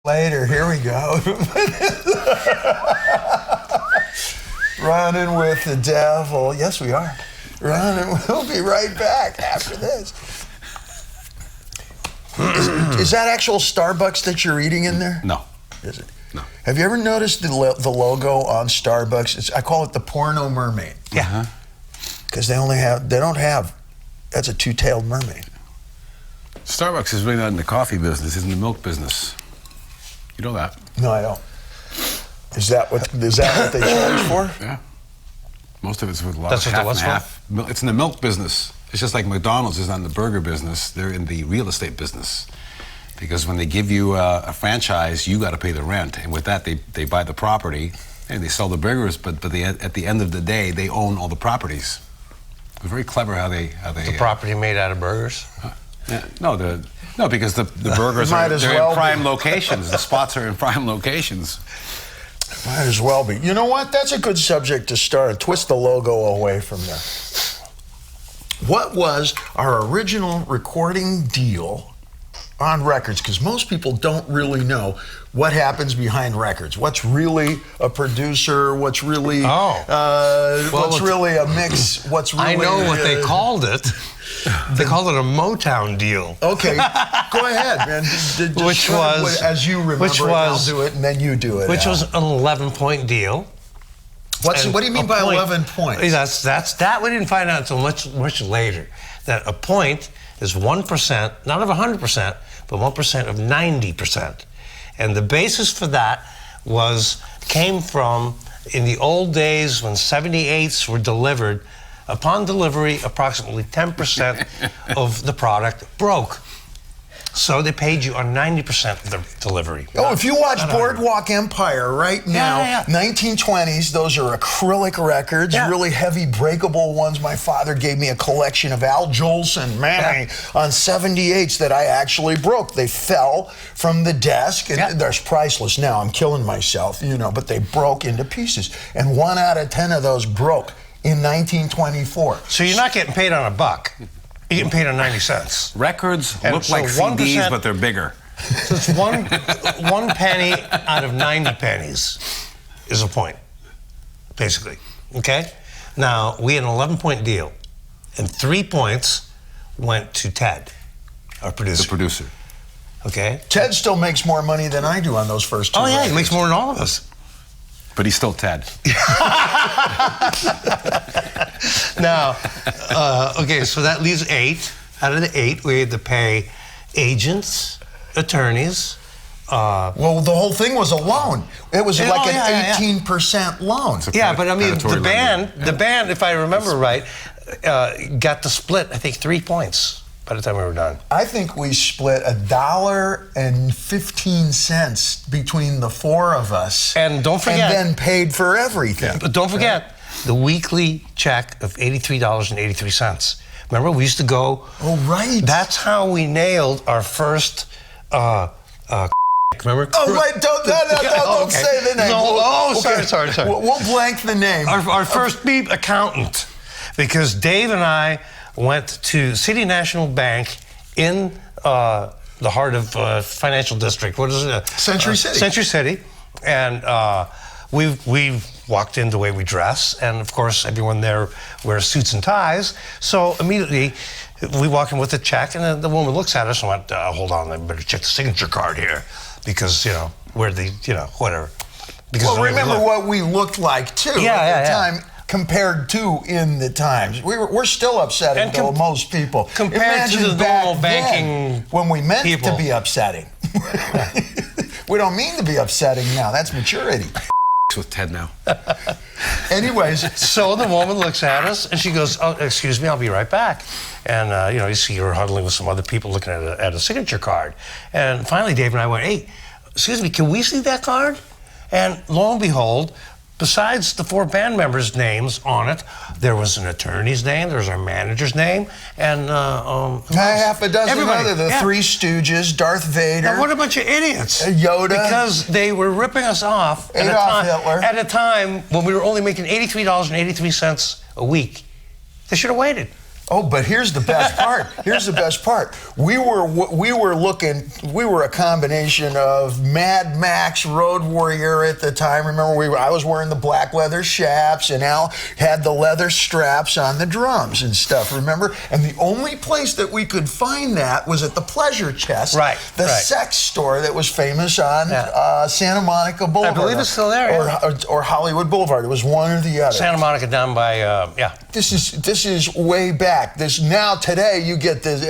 Later, here we go. Running with the devil. Yes, we are. Running. We'll be right back after this. Is that actual Starbucks that you're eating in there? No. Is it? No. Have you ever noticed the logo on Starbucks? I call it the porno mermaid. Yeah. Because they don't have, that's a two-tailed mermaid. Starbucks is really not in the coffee business, it's in the milk business. You know that? No, I don't. Is that what they charge for? Yeah. Most of it's with a lot That's of what half the and what's half. It's in the milk business. It's just like McDonald's is not in the burger business. They're in the real estate business. Because when they give you a franchise, you got to pay the rent. And with that, they buy the property and they sell the burgers, but at the end of the day, they own all the properties. It's very clever how they The property made out of burgers? Yeah, no, because the burgers they're in prime locations. The spots are in prime locations. Might as well be. You know what? That's a good subject to start. Twist the logo away from there. What was our original recording deal on records? Because most people don't really know what happens behind records. What's really a producer? What's really what's really a mix? What's really I know what they called it. They called it a Motown deal. Okay, go ahead, man. Which was, as you remember, I'll do it, and then you do it. Which was an 11-point deal. What do you mean by 11 points? That we didn't find out until much later. That a point is 1%, not of 100%, but 1% of 90%. And the basis for that came from in the old days when 78s were delivered. Upon delivery, approximately 10% of the product broke. So they paid you on 90% of the delivery. Oh, if you watch Boardwalk Empire right now, 1920s, those are acrylic records, really heavy breakable ones. My father gave me a collection of Al Jolson, on 78s that I actually broke. They fell from the desk, and they're priceless now. I'm killing myself, but they broke into pieces. And 1 out of 10 of those broke in 1924. So you're not getting paid on $1. You're getting paid on 90 cents. Records look like CDs, but they're bigger. So it's one penny out of 90 pennies is a point, basically. Okay? Now, we had an 11-point deal, and 3 points went to Ted, our producer. The producer. Okay? Ted still makes more money than I do on those first 2 Oh, yeah, records. he makes more than all of us. But he's still Ted. Now, okay, so that leaves 8. Out of the 8, we had to pay agents, attorneys. Well, the whole thing was a loan. It was like an 18% loan. Yeah, but I mean, the band, if I remember right, got to split, I think, 3 points by the time we were done. I think we split $1.15 between the 4 of us. And don't forget. And then paid for everything. But don't forget the weekly check of $83.83. Remember, we used to go. Oh, right. That's how we nailed our first. Remember? Oh, right. Don't say the name. Sorry. We'll blank the name. Our first beep accountant, because Dave and I went to City National Bank in the heart of financial district. What is it? Century City. Century City, and we walked in the way we dress, and of course everyone there wears suits and ties. So immediately we walk in with a check, and the woman looks at us and went, "Hold on, I better check the signature card here, because we're the whatever." Because well, remember what we looked like too at the time. Compared to in the times, we're still upsetting to most people. Compared to the normal banking when we meant to be upsetting. We don't mean to be upsetting now. That's maturity. With Ted now. Anyways, so the woman looks at us and she goes, "Oh, excuse me, I'll be right back." And you see her huddling with some other people looking at a signature card. And finally, Dave and I went, "Hey, excuse me, can we see that card?" And lo and behold, besides the 4 band members' names on it, there was an attorney's name, there was our manager's name, and half a dozen other, the 3 Stooges, Darth Vader. Now, what a bunch of idiots. Yoda. Because they were ripping us off at a time when we were only making $83.83 a week. They should have waited. Oh, but here's the best part. Here's the best part. We were a combination of Mad Max, Road Warrior at the time. Remember, I was wearing the black leather chaps, and Al had the leather straps on the drums and stuff, remember? And the only place that we could find that was at the Pleasure Chest, the sex store that was famous on Santa Monica Boulevard. I believe it's still there, or Hollywood Boulevard. It was one or the other. Santa Monica down by, This is way back. Now today you get this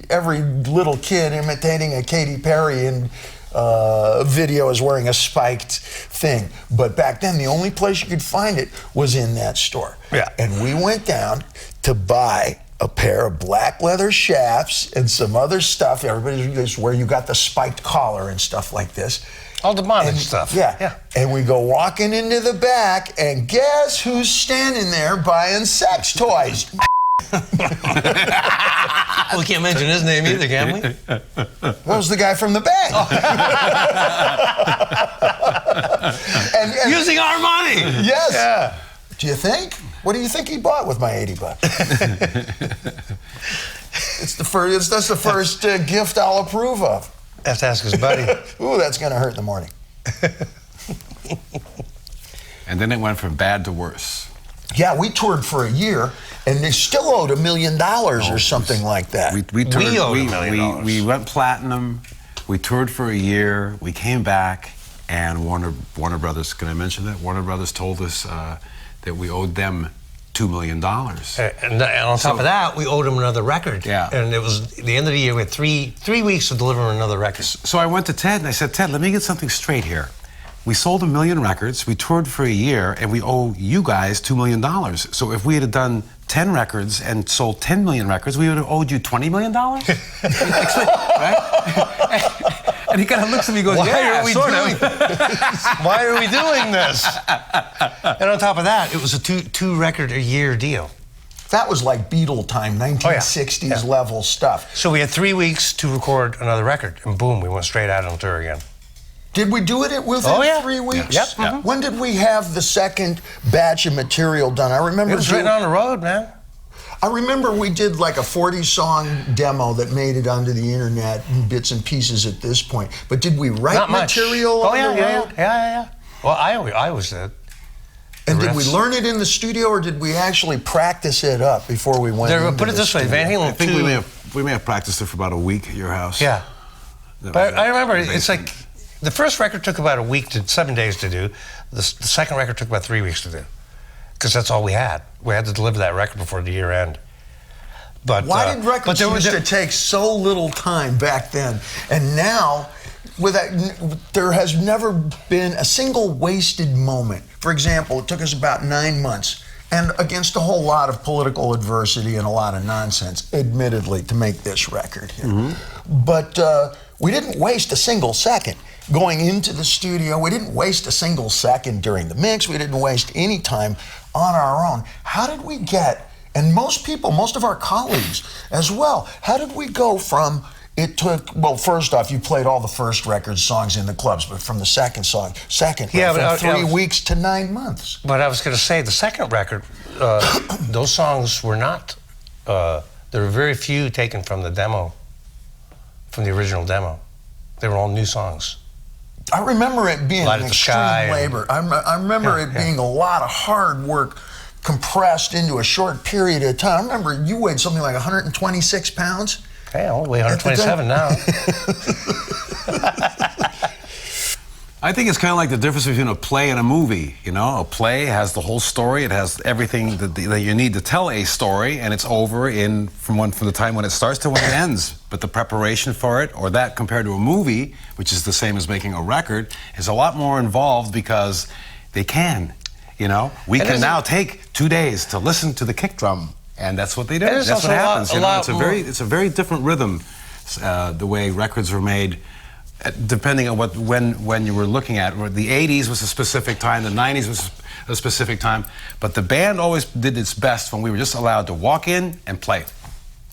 every little kid imitating a Katy Perry and video is wearing a spiked thing. But back then the only place you could find it was in that store. Yeah. And we went down to buy a pair of black leather chaps and some other stuff. Everybody's where you got the spiked collar and stuff like this. All the bondage stuff. Yeah. And we go walking into the back, and guess who's standing there buying sex toys? Well, we can't mention his name either, can we? That was the guy from the bank. and using our money. Yes. Yeah. Do you think? What do you think he bought with my $80? That's the first gift I'll approve of. Have to ask his buddy. Ooh, that's going to hurt in the morning. And then it went from bad to worse. Yeah, we toured for a year, and they still owed $1 million or something like that. We owed $1 million. We went platinum. We toured for a year. We came back, and Warner Brothers. Can I mention that Warner Brothers told us that we owed them $2 million. And on top of that, we owed him another record. Yeah. And it was the end of the year. We had three weeks to deliver another record. So I went to Ted and I said, Ted, let me get something straight here. We sold 1 million records, we toured for a year, and we owe you guys $2 million. So if we had done 10 records and sold 10 million records, we would have owed you $20 million? Right? And he kind of looks at me and goes, Why are we doing this? And on top of that, it was a two record a year deal. That was like Beatle time, 1960s level stuff. So we had 3 weeks to record another record, and boom, we went straight out on tour again. Did we do it within 3 weeks? Yes. Yep. When did we have the second batch of material done? I remember it was written on the road, man. I remember we did like a 40-song demo that made it onto the internet in bits and pieces at this point. But did we write material on the road? Yeah. Well, I always did. And did we learn it in the studio, or did we actually practice it up before we went into Put it this way, Van Halen. I think we may have practiced it for about a week at your house. Yeah. But I remember, it's like, the first record took about a week to 7 days to do. The second record took about 3 weeks to do, because that's all we had. We had to deliver that record before the year end. But why did records used to take so little time back then, and now, there has never been a single wasted moment. For example, it took us about 9 months, and against a whole lot of political adversity and a lot of nonsense, admittedly, to make this record here. Mm-hmm. But we didn't waste a single second going into the studio. We didn't waste a single second during the mix. We didn't waste any time on our own. How did we get, and most of our colleagues as well, how did we go from, it took, well, first off, you played all the first record songs in the clubs, but from the second from 3 weeks to 9 months. But I was going to say, the second record, those songs were not, there were very few taken from the demo, from the original demo. They were all new songs. I remember it being an extreme labor. I remember it being a lot of hard work compressed into a short period of time. I remember you weighed something like 126 pounds. Hey, I weigh 127 now. I think it's kind of like the difference between a play and a movie. You know, a play has the whole story. It has everything that you need to tell a story, and it's over from the time when it starts to when it ends. But the preparation for it, or that compared to a movie, which is the same as making a record, is a lot more involved because they can. You know, we can now take 2 days to listen to the kick drum, and that's what they do. That's what happens. It's a very different rhythm, the way records were made. Depending on when you were looking at, the 80s was a specific time, the 90s was a specific time, but the band always did its best when we were just allowed to walk in and play,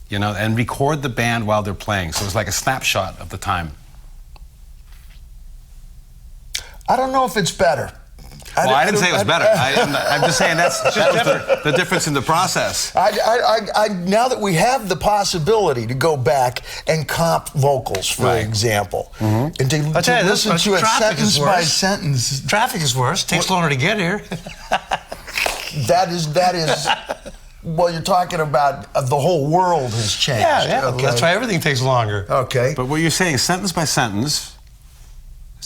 you know, and record the band while they're playing. So it was like a snapshot of the time. I don't know if it's better. Well, I didn't say it was better. I'm just saying that was the difference in the process. Now that we have the possibility to go back and comp vocals, for example, and to listen to it sentence by sentence. Traffic is worse. Takes longer to get here. That is. Well, you're talking about the whole world has changed. Yeah. Okay. That's why everything takes longer. Okay. But what you're saying, sentence by sentence.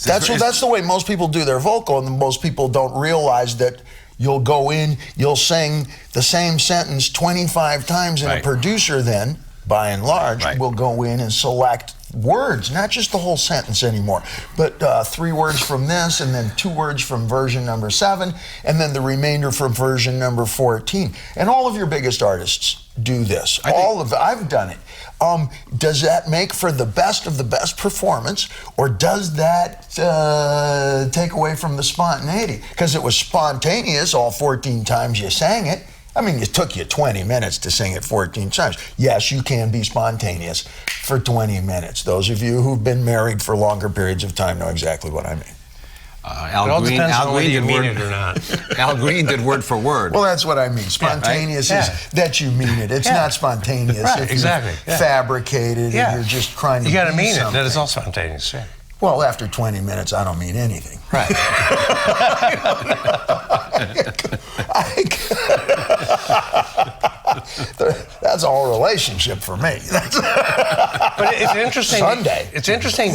That's the way most people do their vocal, and most people don't realize that you'll go in, you'll sing the same sentence 25 times, and a producer then, by and large, will go in and select words, not just the whole sentence anymore, but 3 words from this, and then 2 words from version number 7, and then the remainder from version number 14. And all of your biggest artists do this. I've done it. Does that make for the best of the best performance, or does that take away from the spontaneity? Because it was spontaneous all 14 times you sang it. I mean, it took you 20 minutes to sing it 14 times. Yes, you can be spontaneous for 20 minutes. Those of you who've been married for longer periods of time know exactly what I mean. Al Green did mean it or not. Al Green did word for word. Well, that's what I mean. Spontaneous is that you mean it. It's not spontaneous. Right, exactly. Fabricated and you're just trying to You got to mean something. it. That is all spontaneous. Yeah. Well, after 20 minutes, I don't mean anything. Right. That's a whole relationship for me. But it's interesting. Sunday. It's interesting.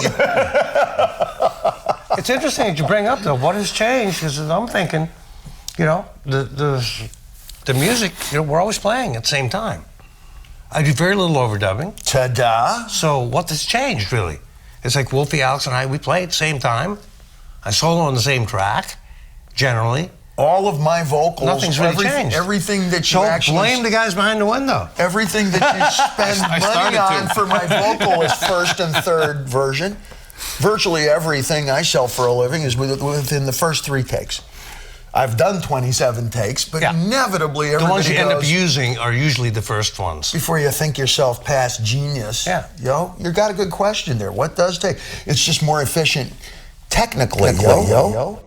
It's interesting that you bring up, though, what has changed, because I'm thinking, the music, we're always playing at the same time. I do very little overdubbing. Ta-da. So what has changed, really? It's like Wolfie, Alex, and I, we play at the same time. I solo on the same track, generally. All of my vocals, nothing's really changed. Everything that you actually... blame the guys behind the window. Everything that you spend money on for my vocal is first and third version. Virtually everything I sell for a living is within the first 3 takes. I've done 27 takes, but inevitably everybody The ones you goes, end up using are usually the first ones. Before you think yourself past genius, you got a good question there. What does take? It's just more efficient technically, yo.